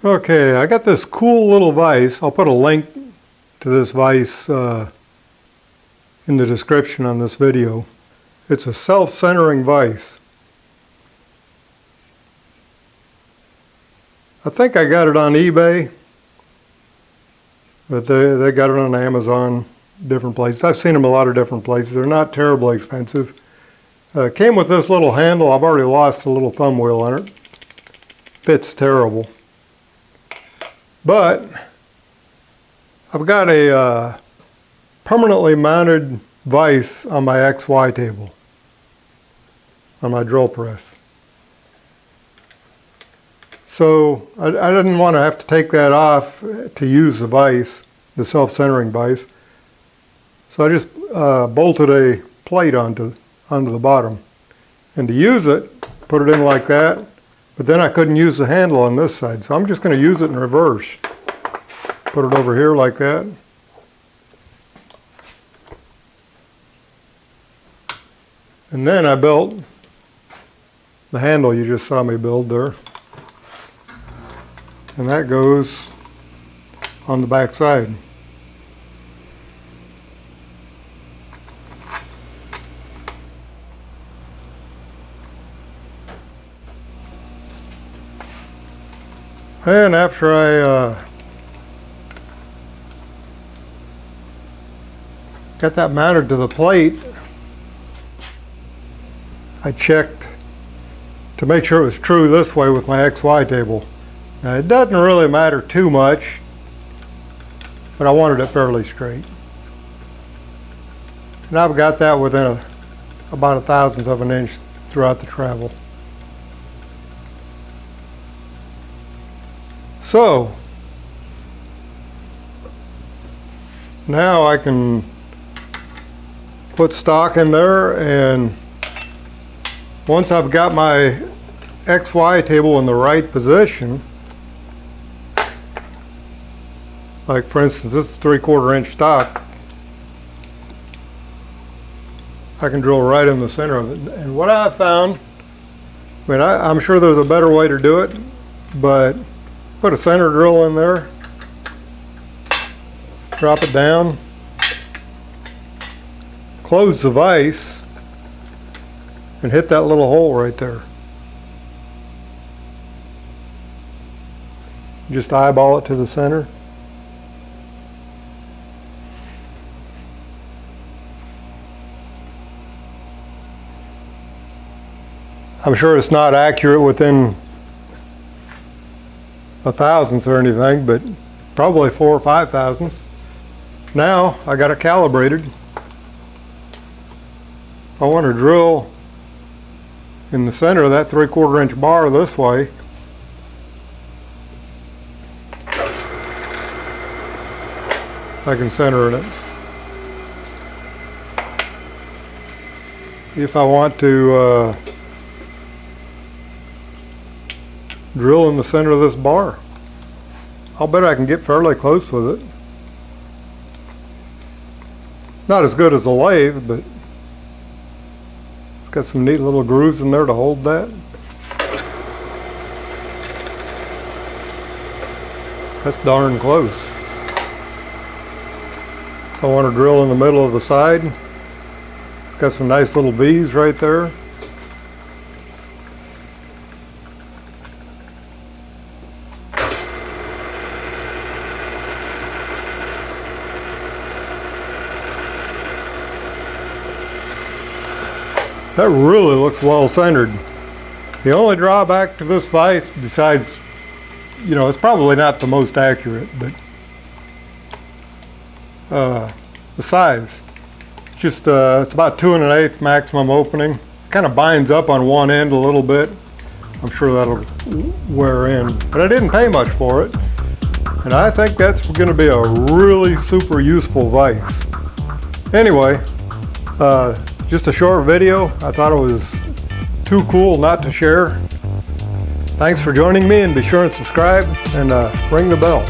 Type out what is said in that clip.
Okay, I got this cool little vise. I'll put a link to this vise in the description on this video. It's a self-centering vise. I think I got it on eBay, but they got it on Amazon, different places. I've seen them a lot of different places. They're not terribly expensive. Came with this little handle. I've already lost a little thumb wheel on it. Fits terrible. But I've got a permanently mounted vise on my XY table, on my drill press. So I didn't want to have to take that off to use the vise, the self-centering vise. So I just bolted a plate onto the bottom. And to use it, put it in like that, but then I couldn't use the handle on this side. So I'm just going to use it in reverse. Put it over here like that. And then I built the handle you just saw me build there. And that goes on the back side. And after I got that mounted to the plate, I checked to make sure it was true this way with my XY table. Now it doesn't really matter too much, but I wanted it fairly straight. And I've got that within about 1/1000th of an inch throughout the travel. So now I can put stock in there, and once I've got my XY table in the right position, like for instance this is 3/4 inch stock, I can drill right in the center of it. And what I found, I'm sure there's a better way to do it, but put a center drill in there, drop it down, close the vise, and hit that little hole right there. Just eyeball it to the center. I'm sure it's not accurate within 1/1000th or anything, but probably 4 or 5 thousandths. Now I got it calibrated. If I want to drill in the center of that 3/4 inch bar this way, I can center in it. If I want to drill in the center of this bar, I'll bet I can get fairly close with it. Not as good as a lathe, but it's got some neat little grooves in there to hold that. That's darn close. I want to drill in the middle of the side. It's got some nice little V's right there. That really looks well centered. The only drawback to this vise, besides, it's probably not the most accurate, but the size. It's just it's about 2 1/8 maximum opening. Kind of binds up on one end a little bit. I'm sure that'll wear in, but I didn't pay much for it, and I think that's going to be a really super useful vise. Anyway, just a short video. I thought it was too cool not to share. Thanks for joining me, and be sure and subscribe and ring the bell.